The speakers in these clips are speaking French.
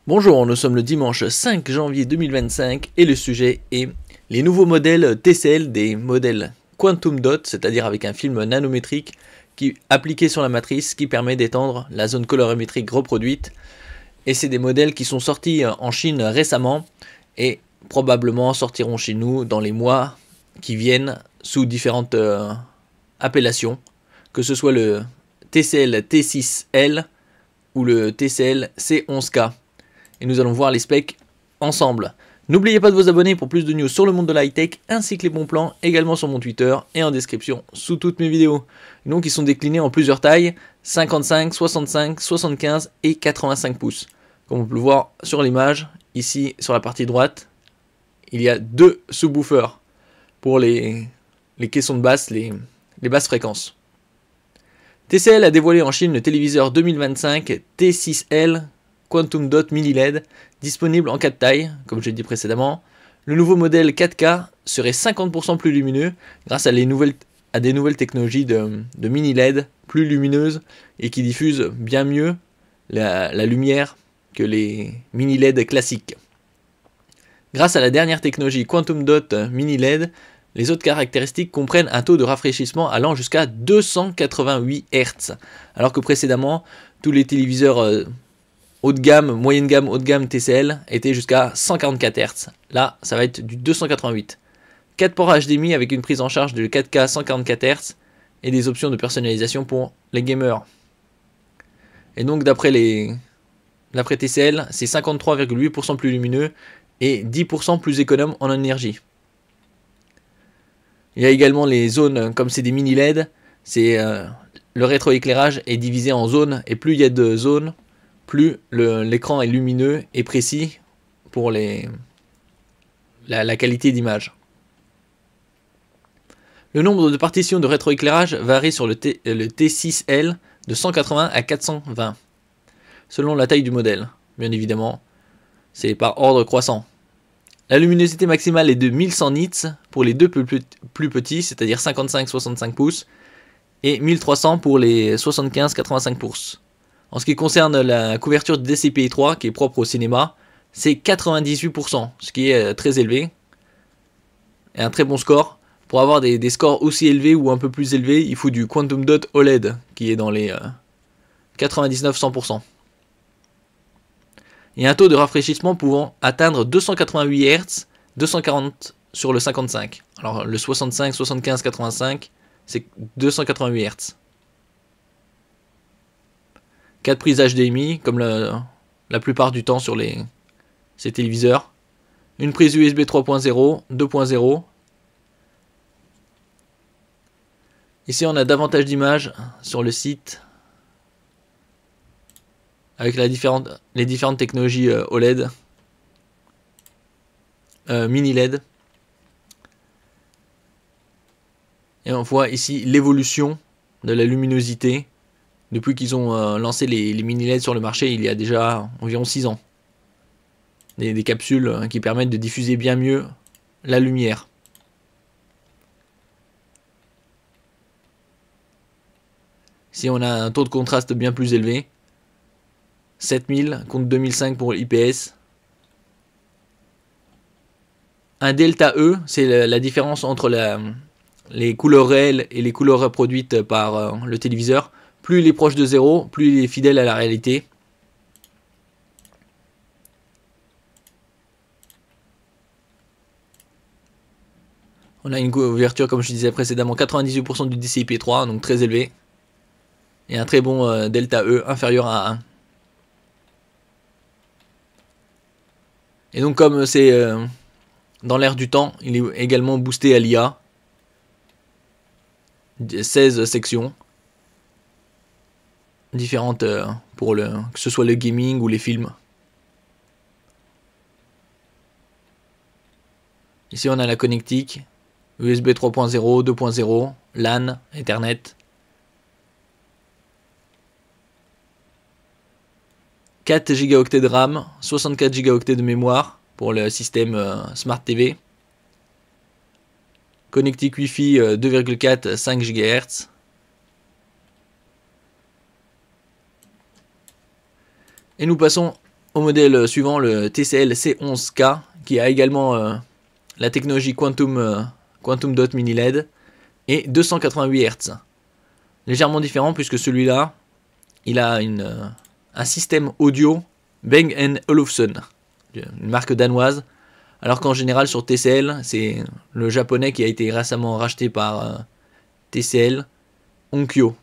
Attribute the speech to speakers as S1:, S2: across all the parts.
S1: Bonjour, nous sommes le dimanche 5 janvier 2025 et le sujet est les nouveaux modèles TCL des modèles Quantum Dot, c'est-à-dire avec un film nanométrique appliqué sur la matrice qui permet d'étendre la zone colorimétrique reproduite. Et c'est des modèles qui sont sortis en Chine récemment et probablement sortiront chez nous dans les mois qui viennent sous différentes appellations, que ce soit le TCL T6L ou le TCL C11K. Et nous allons voir les specs ensemble. N'oubliez pas de vous abonner pour plus de news sur le monde de la high-tech, ainsi que les bons plans, également sur mon Twitter et en description sous toutes mes vidéos. Donc ils sont déclinés en plusieurs tailles, 55, 65, 75 et 85 pouces. Comme on peut le voir sur l'image, ici sur la partie droite, il y a deux subwoofers pour les caissons de basse, les basses fréquences. TCL a dévoilé en Chine le téléviseur 2025 T6L Quantum Dot Mini LED, disponible en 4 tailles, comme j'ai dit précédemment. Le nouveau modèle 4K serait 50% plus lumineux grâce à des nouvelles technologies de mini LED plus lumineuses et qui diffusent bien mieux la lumière que les mini LED classiques. Grâce à la dernière technologie Quantum Dot Mini LED, les autres caractéristiques comprennent un taux de rafraîchissement allant jusqu'à 288 Hz, alors que précédemment, tous les téléviseurs haut de gamme, moyenne gamme, haut de gamme TCL était jusqu'à 144 Hz. Là, ça va être du 288. 4 ports HDMI avec une prise en charge de 4K 144 Hz et des options de personnalisation pour les gamers. Et donc d'après TCL, c'est 53,8% plus lumineux et 10% plus économe en énergie. Il y a également les zones, comme c'est des mini LED, le rétroéclairage est divisé en zones et plus il y a de zones, plus l'écran est lumineux et précis pour la qualité d'image. Le nombre de partitions de rétroéclairage varie sur le T6L de 180 à 420, selon la taille du modèle. Bien évidemment, c'est par ordre croissant. La luminosité maximale est de 1100 nits pour les deux plus petits, c'est-à-dire 55-65 pouces, et 1300 pour les 75-85 pouces. En ce qui concerne la couverture de DCI-P3 qui est propre au cinéma, c'est 98%, ce qui est très élevé. Et un très bon score. Pour avoir des scores aussi élevés ou un peu plus élevés, il faut du Quantum Dot OLED qui est dans les 99-100%. Et un taux de rafraîchissement pouvant atteindre 288 Hz, 240 sur le 55. Alors le 65, 75, 85, c'est 288 Hz. 4 prises HDMI, comme la plupart du temps sur ces téléviseurs. Une prise USB 3.0, 2.0. Ici, on a davantage d'images sur le site avec les différentes technologies OLED, mini LED. Et on voit ici l'évolution de la luminosité depuis qu'ils ont lancé les mini LED sur le marché il y a déjà environ 6 ans. Des capsules qui permettent de diffuser bien mieux la lumière. Ici on a un taux de contraste bien plus élevé. 7000 contre 2005 pour l'IPS. Un delta E, c'est la différence entre les couleurs réelles et les couleurs reproduites par le téléviseur. Plus il est proche de 0, plus il est fidèle à la réalité. On a une couverture, comme je disais précédemment, 98% du DCI-P3, donc très élevé. Et un très bon delta E inférieur à 1. Et donc comme c'est dans l'air du temps, il est également boosté à l'IA. 16 sections. Différentes pour que ce soit le gaming ou les films. Ici on a la connectique, USB 3.0, 2.0, LAN, Ethernet. 4 Go de RAM, 64 Go de mémoire pour le système Smart TV. Connectique Wi-Fi 2,4 5 GHz. Et nous passons au modèle suivant, le TCL C11K, qui a également la technologie Quantum Dot Mini LED et 288 Hz. Légèrement différent puisque celui-là, il a un système audio Bang & Olufsen, une marque danoise, alors qu'en général sur TCL, c'est le japonais qui a été récemment racheté par TCL, Onkyo.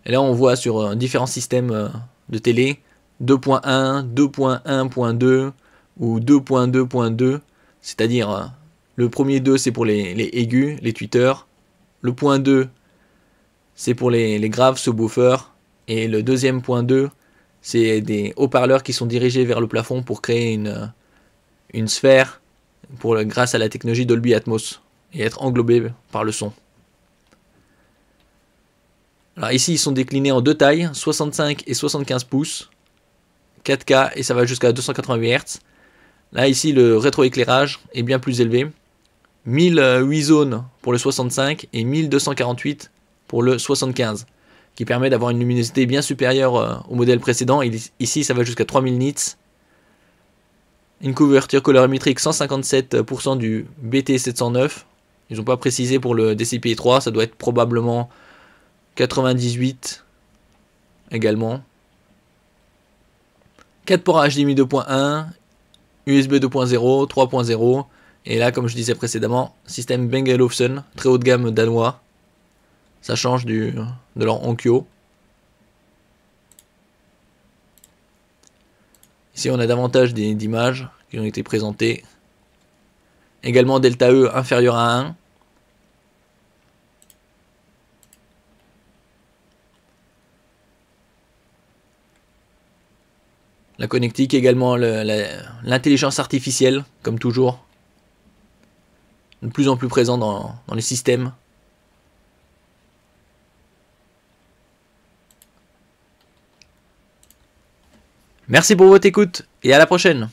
S1: Et là on voit sur différents systèmes de télé, 2.1, 2.1.2 ou 2.2.2, c'est-à-dire le premier 2 c'est pour les aigus, les tweeters, le point 2 c'est pour les graves, subwoofers, et le deuxième point 2 c'est des haut-parleurs qui sont dirigés vers le plafond pour créer une sphère grâce à la technologie Dolby Atmos et être englobés par le son. Alors ici ils sont déclinés en deux tailles, 65 et 75 pouces, 4K et ça va jusqu'à 288 Hz. Là ici le rétroéclairage est bien plus élevé, 1008 zones pour le 65 et 1248 pour le 75, qui permet d'avoir une luminosité bien supérieure au modèle précédent. Et ici ça va jusqu'à 3000 nits. Une couverture colorimétrique 157% du BT709. Ils n'ont pas précisé pour le DCI-P3, ça doit être probablement 98 également. 4 ports HDMI 2.1, USB 2.0, 3.0. Et là, comme je disais précédemment, système Bang & Olufsen, très haut de gamme danois. Ça change de leur Onkyo. Ici, on a davantage d'images qui ont été présentées. Également delta E inférieur à 1. La connectique, également l'intelligence artificielle, comme toujours. De plus en plus présent dans les systèmes. Merci pour votre écoute et à la prochaine.